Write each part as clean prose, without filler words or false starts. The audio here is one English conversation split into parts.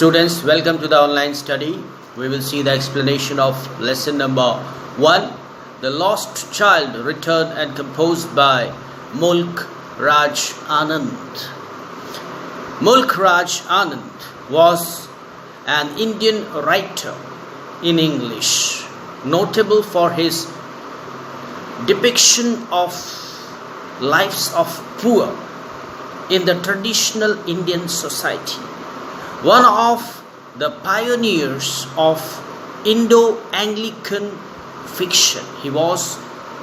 Students, welcome to the online study. We will see the explanation of lesson number 1, The Lost Child, written and composed by Mulk Raj Anand. Mulk Raj Anand was an Indian writer in English, notable for his depiction of lives of poor in the traditional Indian society. One of the pioneers of Indo-Anglican fiction. He was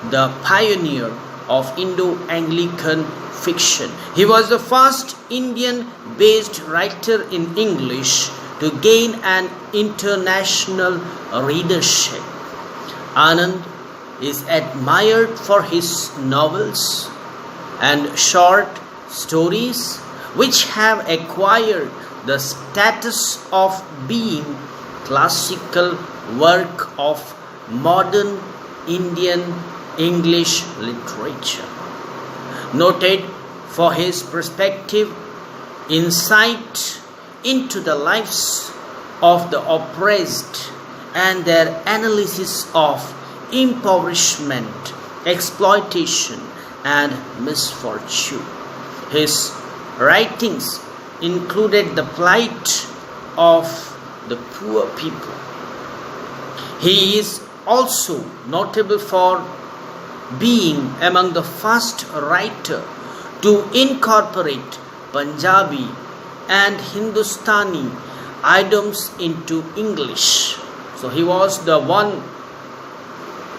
the pioneer of Indo-Anglican fiction. He was the first Indian-based writer in English to gain an international readership. Anand is admired for his novels and short stories, which have acquired the status of being classical work of modern Indian English literature. Noted for his perspective, insight into the lives of the oppressed and their analysis of impoverishment, exploitation, and misfortune. His writings included the plight of the poor people. He is also notable for being among the first writer to incorporate Punjabi and Hindustani idioms into English. So he was the one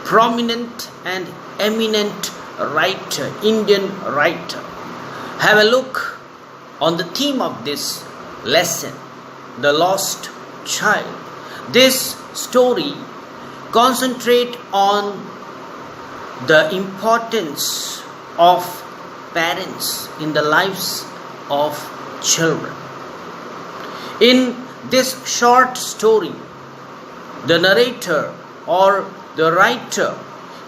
prominent and eminent writer, Indian writer. Have a look on the theme of this lesson, The Lost Child. This story concentrates on the importance of parents in the lives of children. In this short story, the narrator or the writer,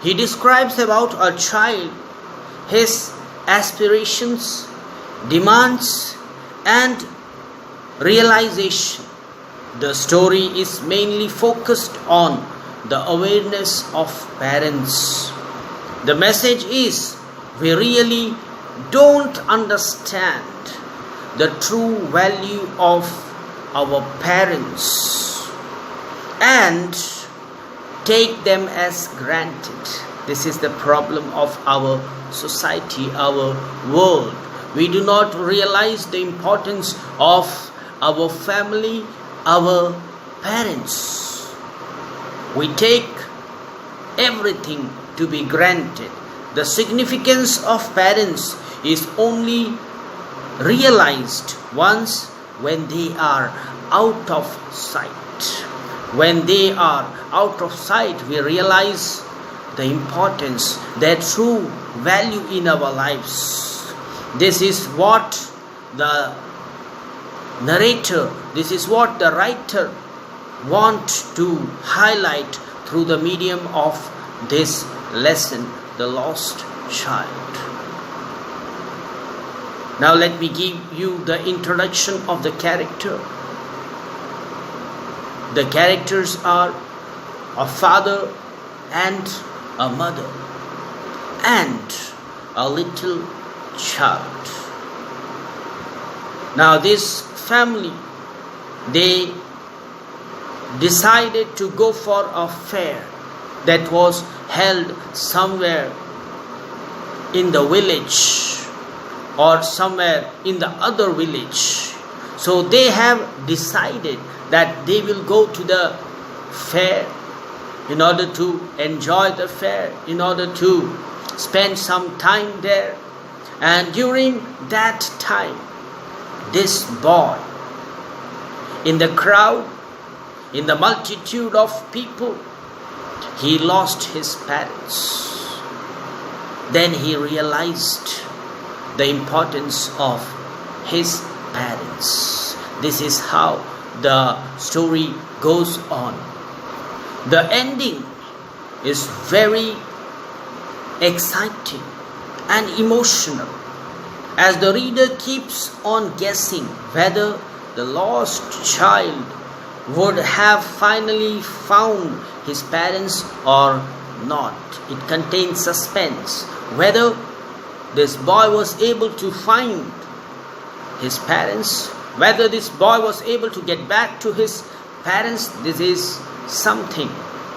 he describes about a child, his aspirations, demands, and realization. The story is mainly focused on the awareness of parents. The message is, we really don't understand the true value of our parents and take them as granted. This is the problem of our society, our world. We do not realize the importance of our family, our parents. We take everything to be granted. The significance of parents is only realized once when they are out of sight. When they are out of sight, we realize the importance, their true value in our lives. This is what the narrator, this is what the writer wants to highlight through the medium of this lesson, The Lost Child. Now let me give you the introduction of the character. The characters are a father and a mother and a little child. Now this family, they decided to go for a fair that was held somewhere in the village or somewhere in the other village. So they have decided that they will go to the fair in order to enjoy the fair, in order to spend some time there. And during that time, this boy, in the crowd, in the multitude of people, he lost his parents. Then he realized the importance of his parents. This is how the story goes on. The ending is very exciting and emotional, as the reader keeps on guessing whether the lost child would have finally found his parents or not. It contains suspense. Whether this boy was able to find his parents, whether this boy was able to get back to his parents, this is something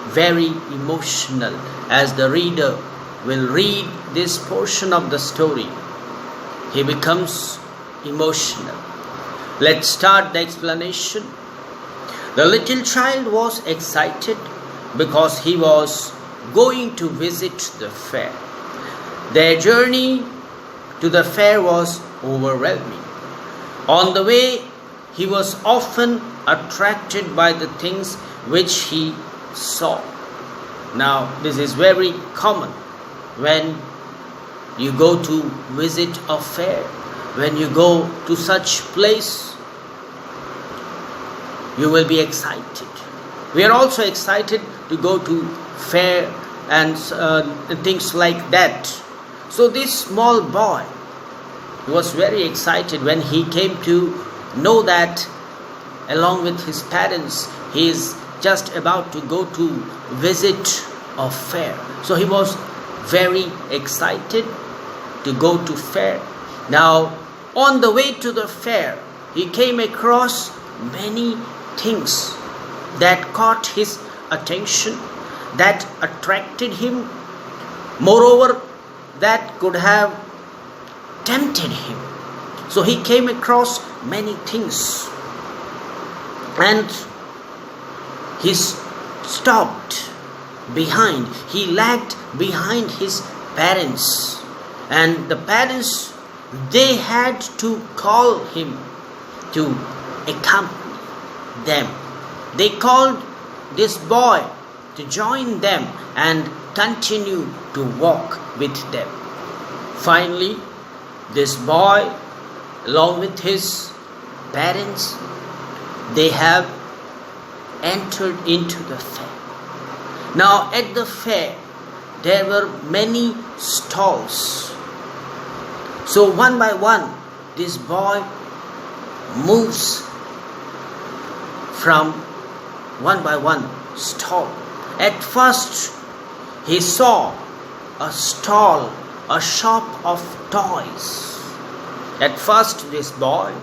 very emotional. As the reader will read this portion of the story, he becomes emotional. Let's start the explanation. The little child was excited because he was going to visit the fair. Their journey to the fair was overwhelming. On the way, he was often attracted by the things which he saw. Now, this is very common when you go to visit a fair, when you go to such place, you will be excited. We are also excited to go to fair and things like that. So this small boy, he was very excited when he came to know that along with his parents, he is just about to go to visit a fair. So he was very excited to go to fair. Now, on the way to the fair, he came across many things that caught his attention, that attracted him. Moreover, that could have tempted him. So he came across many things and he stopped behind. He lagged behind his parents, and the parents, they had to call him to accompany them. They called this boy to join them and continue to walk with them. Finally, this boy, along with his parents, they have entered into the fair. Now, at the fair, there were many stalls. So one by one, this boy moves from one by one stall. At first, he saw a stall, a shop of toys. At first, this boy,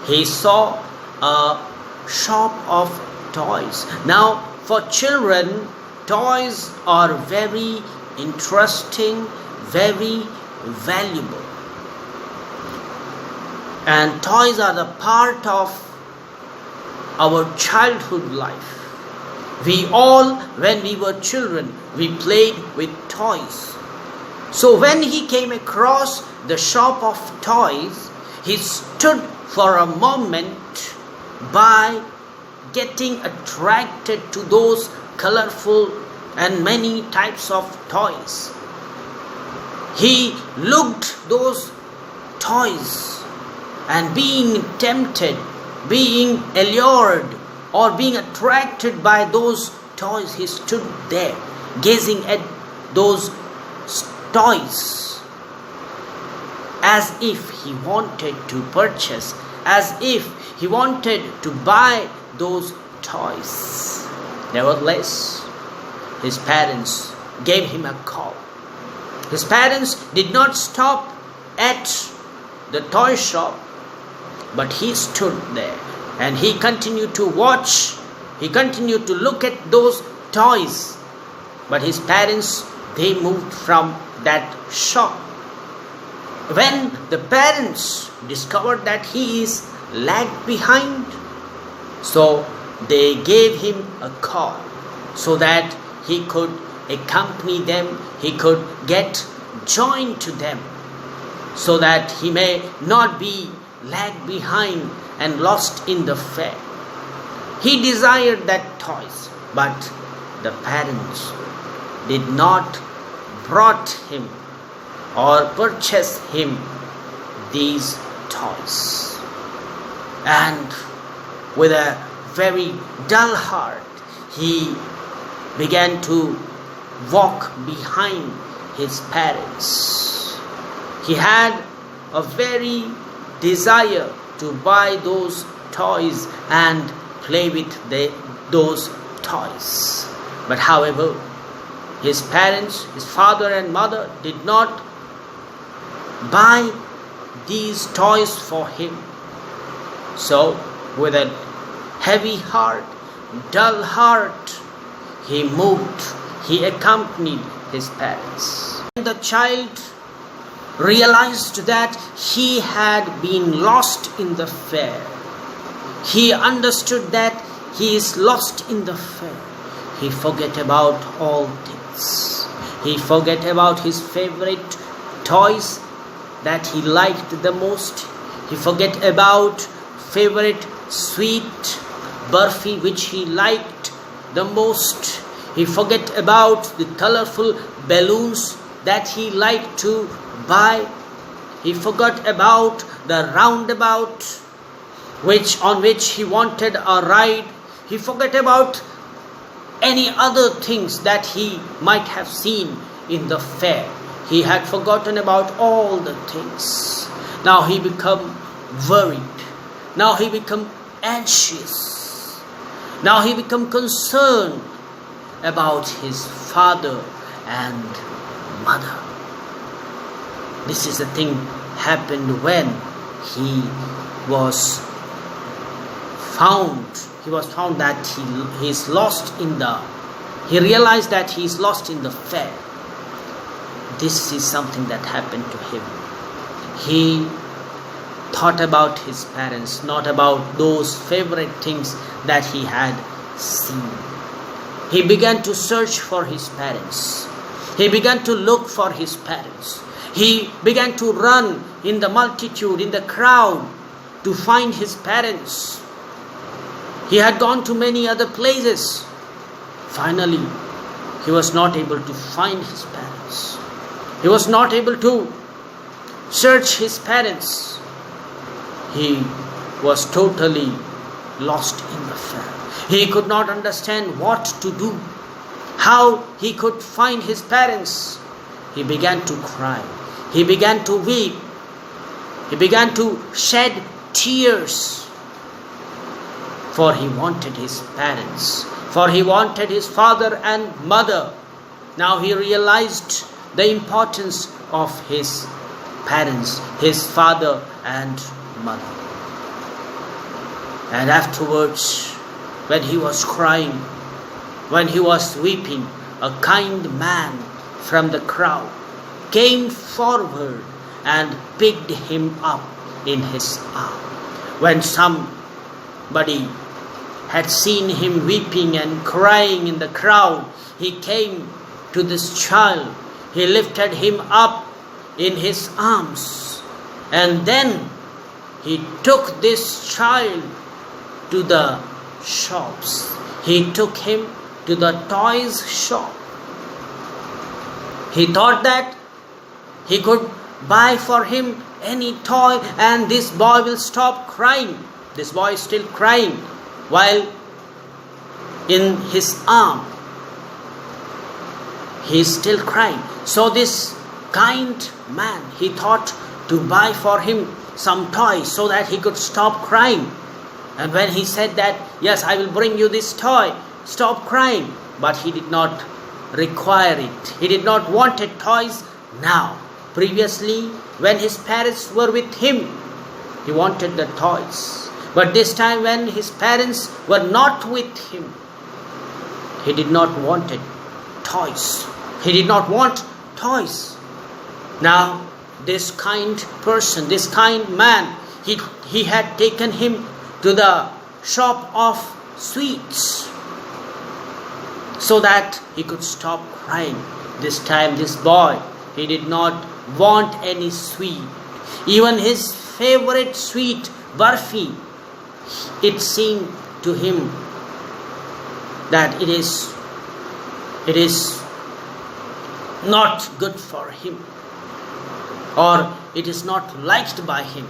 he saw a shop of toys. Now, for children, toys are very interesting, very valuable. And toys are the part of our childhood life. We all, when we were children, we played with toys. So when he came across the shop of toys, he stood for a moment by getting attracted to those colorful and many types of toys. He looked those toys and being tempted, being allured or being attracted by those toys, he stood there gazing at those toys as if he wanted to purchase, as if he wanted to buy those toys. Nevertheless, his parents gave him a call. His parents did not stop at the toy shop, but he stood there and he continued to watch. He continued to look at those toys. But his parents, they moved from that shop. When the parents discovered that he is lagged behind, so they gave him a call so that he could accompany them, he could get joined to them, so that he may not be lagged behind and lost in the fair. He desired that toys, but the parents did not brought him or purchase him these toys. And with a very dull heart, he began to walk behind his parents. He had a very desire to buy those toys and play with those toys. But however, his parents, his father and mother, did not buy these toys for him. So, with a heavy heart, dull heart, he moved, he accompanied his parents. When the child realized that he had been lost in the fair, he understood that he is lost in the fair. He forget about all things. He forget about his favorite toys that he liked the most. He forget about favorite sweet burfi which he liked the most. He forget about the colorful balloons that he liked to buy. He forgot about the roundabout on which he wanted a ride. He forgot about any other things that he might have seen in the fair. He had forgotten about all the things. Now he become worried. Now he become anxious. Now he become concerned about his father and mother. This is the thing happened when he was found that he is lost in the, he realized that he is lost in the fair. This is something that happened to him. He thought about his parents, not about those favorite things that he had seen. He began to search for his parents. He began to look for his parents. He began to run in the multitude, in the crowd, to find his parents. He had gone to many other places. Finally, he was not able to find his parents. He was not able to search his parents. He was totally lost in the fair. He could not understand what to do, how he could find his parents. He began to cry. He began to weep. He began to shed tears. For he wanted his parents. For he wanted his father and mother. Now he realized the importance of his parents, his father and mother. And afterwards, when he was crying, when he was weeping, a kind man from the crowd came forward and picked him up in his arm. When somebody had seen him weeping and crying in the crowd, he came to this child. He lifted him up in his arms, and then he took this child to the shops. He took him to the toys shop. He thought that he could buy for him any toy and this boy will stop crying. This boy is still crying while in his arm. He is still crying. So this kind man, he thought to buy for him some toys so that he could stop crying. And when he said that, yes, I will bring you this toy, stop crying. But he did not require it. He did not want toys now. Previously, when his parents were with him, he wanted the toys. But this time when his parents were not with him, he did not want toys. He did not want toys. Now, this kind person, this kind man, he had taken him to the shop of sweets so that he could stop crying. This time, this boy, he did not want any sweet. Even his favorite sweet, burfi, it seemed to him that it is not good for him, or it is not liked by him.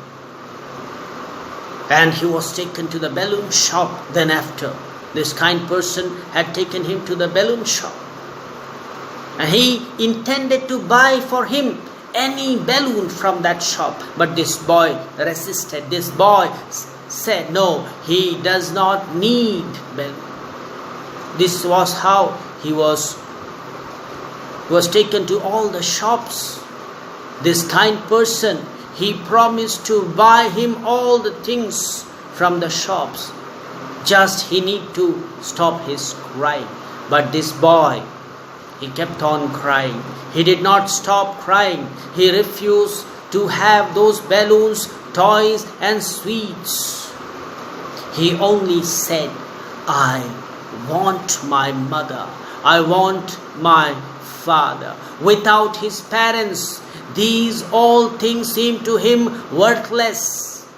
And he was taken to the balloon shop. Then after, this kind person had taken him to the balloon shop, and he intended to buy for him any balloon from that shop. But this boy resisted. This boy said, no, he does not need balloon. This was how he was taken to all the shops. This kind person, he promised to buy him all the things from the shops. Just he need to stop his crying. But this boy, he kept on crying. He did not stop crying. He refused to have those balloons, toys and sweets. He only said, I want my mother. I want my father. Without his parents, these all things seemed to him worthless.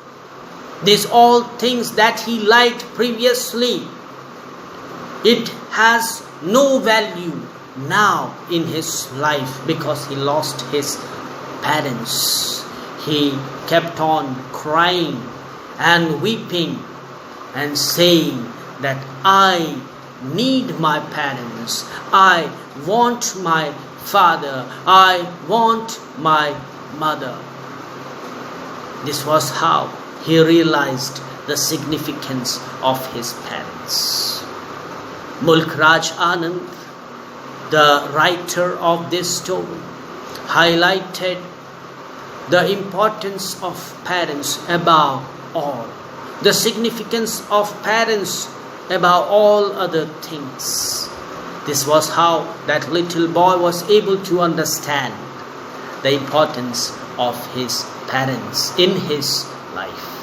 These all things that he liked previously, it has no value now in his life because he lost his parents. He kept on crying and weeping and saying that I need my parents. I want my father. I want my mother. This was how he realized the significance of his parents. Mulk Raj Anand, the writer of this story, highlighted the importance of parents above all, the significance of parents above all other things. This was how that little boy was able to understand the importance of his parents in his life.